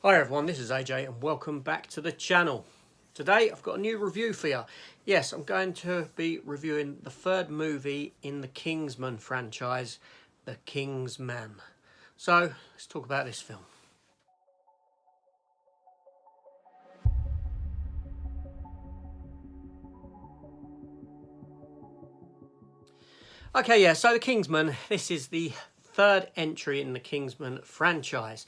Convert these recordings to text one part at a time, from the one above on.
Hi everyone, this is AJ and welcome back to the channel. Today I've got a new review for you. Yes, I'm going to be reviewing the third movie in the Kingsman franchise, The King's Man. So, let's talk about this film. Okay, yeah, so The Kingsman, this is the third entry in the Kingsman franchise.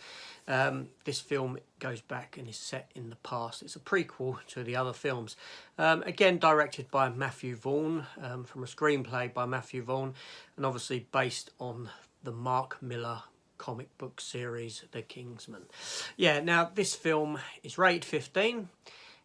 This film goes back and is set in the past. It's a prequel to the other films. Again, directed by Matthew Vaughn, from a screenplay by Matthew Vaughn, and obviously based on the Mark Millar comic book series, The Kingsman. Yeah, now this film is rated 15.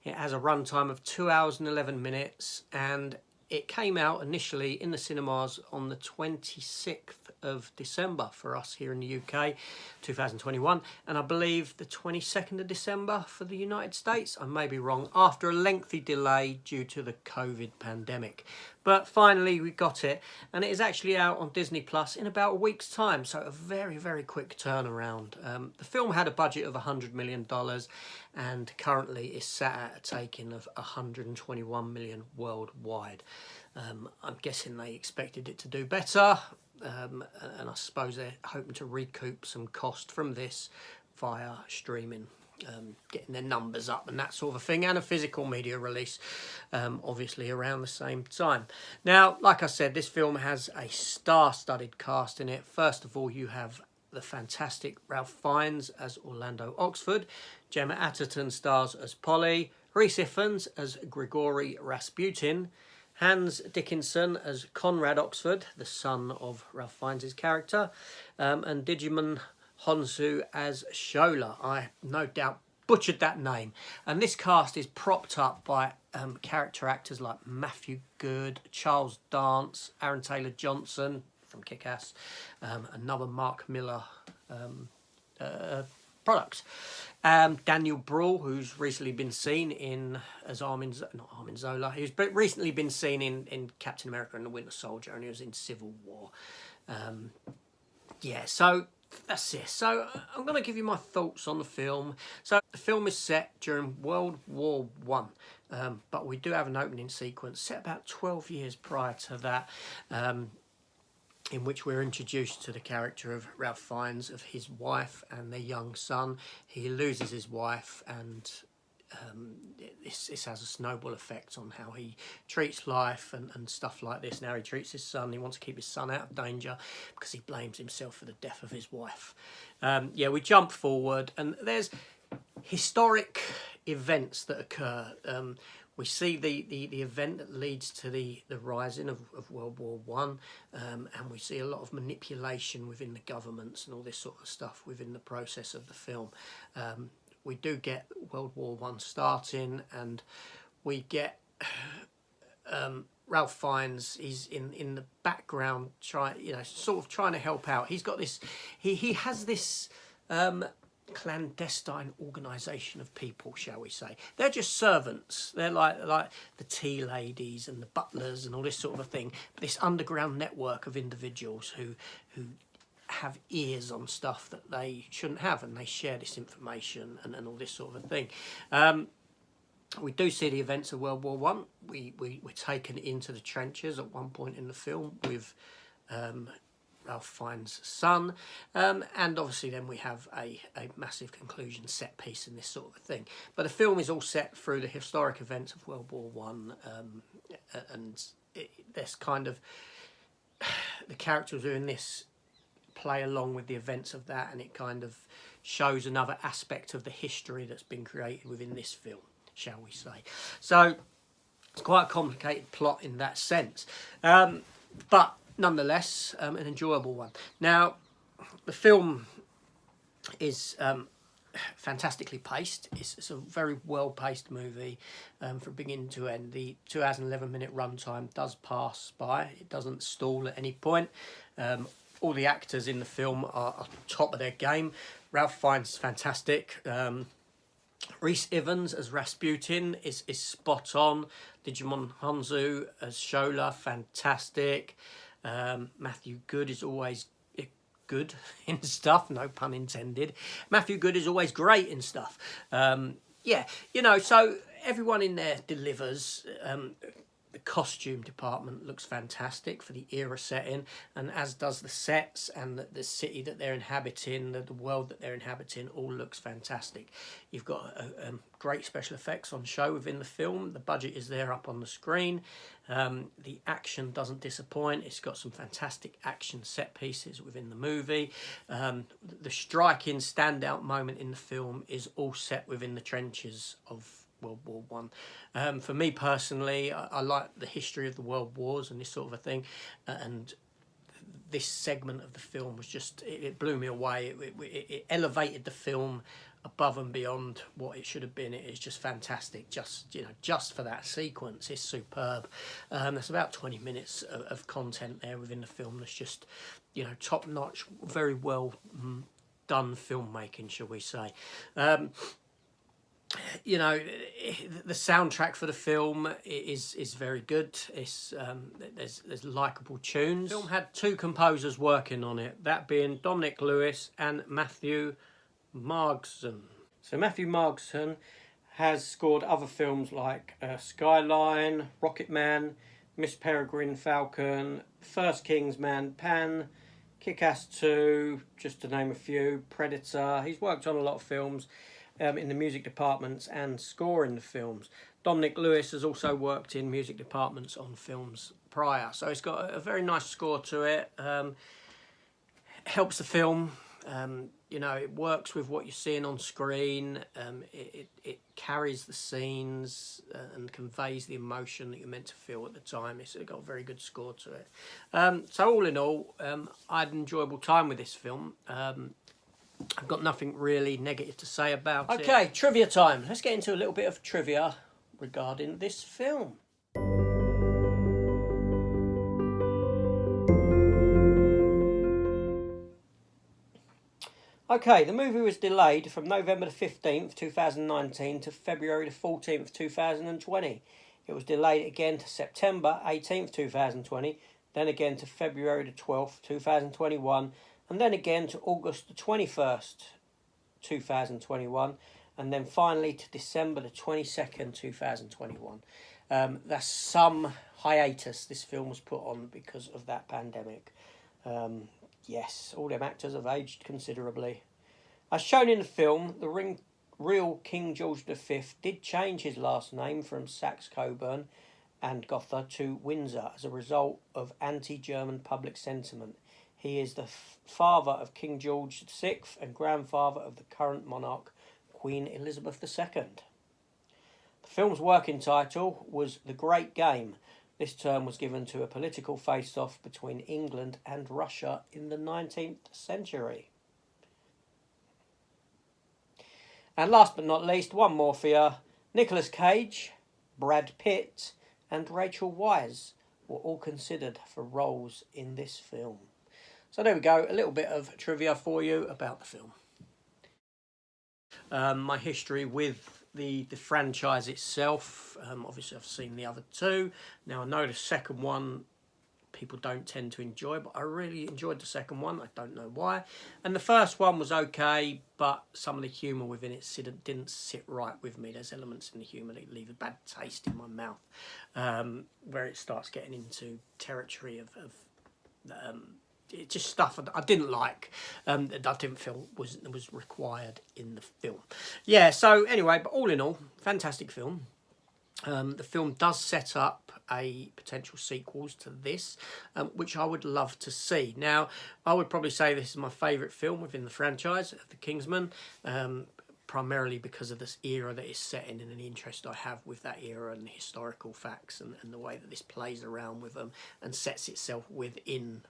It has a runtime of 2 hours and 11 minutes, and it came out initially in the cinemas on the 26th of December for us here in the UK, 2021, and I believe the 22nd of December for the United States. I may be wrong, after a lengthy delay due to the COVID pandemic. But finally we got it, and it is actually out on Disney Plus in about a week's time, so a very, very quick turnaround. The film had a budget of $100 million and currently is sat at a taking of 121 million worldwide. I'm guessing they expected it to do better, and I suppose they're hoping to recoup some cost from this via streaming. Getting their numbers up and that sort of thing, and a physical media release obviously around the same time. Now, like I said, this film has a star-studded cast in it. First of all, you have the fantastic Ralph Fiennes as Orlando Oxford, Gemma Atherton stars as Polly, Rhys Ifans as Grigory Rasputin, Hans Dickinson as Conrad Oxford, the son of Ralph Fiennes' character, and Digimon Honsu as Shola. I no doubt butchered that name. And this cast is propped up by character actors like Matthew Good, Charles Dance, Aaron Taylor-Johnson from Kick-Ass, another Mark Millar product. Daniel Bruhl, who's recently been seen in as not Armin Zola, who's recently been seen in Captain America and the Winter Soldier, and he was in Civil War. Yeah, so that's it. So I'm going to give you my thoughts on the film. So the film is set during World War One, but we do have an opening sequence set about 12 years prior to that, in which we're introduced to the character of Ralph Fiennes, of his wife and their young son. He loses his wife, and this has a snowball effect on how he treats life and stuff like this. Now he treats his son. He wants to keep his son out of danger because he blames himself for the death of his wife. Yeah, we jump forward and there's historic events that occur. We see the event that leads to the rising of World War One, and we see a lot of manipulation within the governments and all this sort of stuff within the process of the film. We do get World War One starting, and we get Ralph Fiennes. He's in the background, sort of trying to help out. He's got this. He has this clandestine organisation of people, shall we say. They're just servants. They're like the tea ladies and the butlers and all this sort of a thing. But this underground network of individuals who have ears on stuff that they shouldn't have, and they share this information and all this sort of a thing. We do see the events of World War One. We're taken into the trenches at one point in the film with Ralph Fiennes' son, and obviously then we have a massive conclusion set piece in this sort of a thing. But the film is all set through the historic events of World War One, and there's kind of the characters who are in this play along with the events of that, and it kind of shows another aspect of the history that's been created within this film, shall we say. So it's quite a complicated plot in that sense, but nonetheless an enjoyable one. Now the film is fantastically paced. It's a very well paced movie from beginning to end. The 2 hours and 11 minute runtime does pass by. It doesn't stall at any point. All the actors in the film are top of their game. Ralph Fiennes is fantastic. Rhys Ifans as Rasputin is spot on. Digimon Honsu as Shola, fantastic. Matthew Good is always good in stuff, no pun intended. Matthew Good is always great in stuff. Yeah, you know, so everyone in there delivers. The costume department looks fantastic for the era setting, and as does the sets and the city that they're inhabiting, the world that they're inhabiting, all looks fantastic. You've got great special effects on show within the film. The budget is there up on the screen. The action doesn't disappoint. It's got some fantastic action set pieces within the movie. The striking standout moment in the film is all set within the trenches of World War One. For me personally, I like the history of the world wars and this sort of a thing, and this segment of the film was just, it blew me away. It elevated the film above and beyond what it should have been. It is just fantastic, just, you know, just for that sequence. It's superb. There's about 20 minutes of content there within the film that's just, you know, top notch, very well done filmmaking, shall we say. You know, the soundtrack for the film is very good. It's there's likeable tunes. The film had two composers working on it, that being Dominic Lewis and Matthew Margson. So Matthew Margson has scored other films like Skyline, Rocketman, Miss Peregrine Falcon, First Kingsman, Pan, Kick-Ass 2, just to name a few, Predator. He's worked on a lot of films in the music departments and scoring the films. Dominic Lewis has also worked in music departments on films prior. So it's got a very nice score to it. Helps the film. You know, it works with what you're seeing on screen. It carries the scenes and conveys the emotion that you're meant to feel at the time. It's got a very good score to it. So all in all, I had an enjoyable time with this film. I've got nothing really negative to say about it. Okay, trivia time. Let's get into a little bit of trivia regarding this film. Okay, the movie was delayed from November the 15th, 2019 to February the 14th, 2020. It was delayed again to September 18th, 2020, then again to February the 12th, 2021, and then again to August the 21st, 2021, and then finally to December the 22nd, 2021. That's some hiatus this film was put on because of that pandemic. Yes, all them actors have aged considerably. As shown in the film, the real King George V did change his last name from Saxe-Coburn and Gotha to Windsor as a result of anti-German public sentiment. He is the father of King George VI and grandfather of the current monarch, Queen Elizabeth II. The film's working title was The Great Game. This term was given to a political face-off between England and Russia in the 19th century. And last but not least, one more for you. Nicolas Cage, Brad Pitt and Rachel Weisz were all considered for roles in this film. So there we go, a little bit of trivia for you about the film. My history with the franchise itself, obviously I've seen the other two. Now I know the second one people don't tend to enjoy, but I really enjoyed the second one. I don't know why. And the first one was okay, but some of the humour within it didn't sit right with me. There's elements in the humour that leave a bad taste in my mouth, where it starts getting into territory of it's just stuff I didn't like, that I didn't feel was required in the film. Yeah, so anyway, but all in all, fantastic film. The film does set up a potential sequels to this, which I would love to see. Now, I would probably say this is my favourite film within the franchise of The Kingsman, primarily because of this era that it's set in and the interest I have with that era and the historical facts and the way that this plays around with them and sets itself within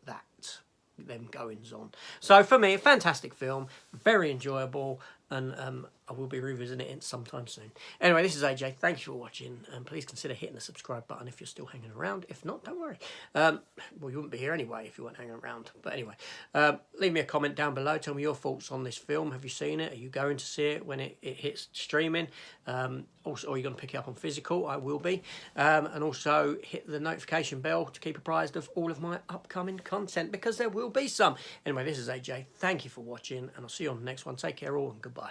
that, them goings on. So for me, a fantastic film, very enjoyable, and I will be revisiting it sometime soon. Anyway, this is AJ. Thank you for watching, and please consider hitting the subscribe button if you're still hanging around. If not, don't worry. Well, you wouldn't be here anyway if you weren't hanging around. But anyway, leave me a comment down below. Tell me your thoughts on this film. Have you seen it? Are you going to see it when it hits streaming? Also, are you going to pick it up on physical? I will be. And also hit the notification bell to keep apprised of all of my upcoming content, because there will be some. Anyway, this is AJ. Thank you for watching, and I'll see you on the next one. Take care all, and goodbye.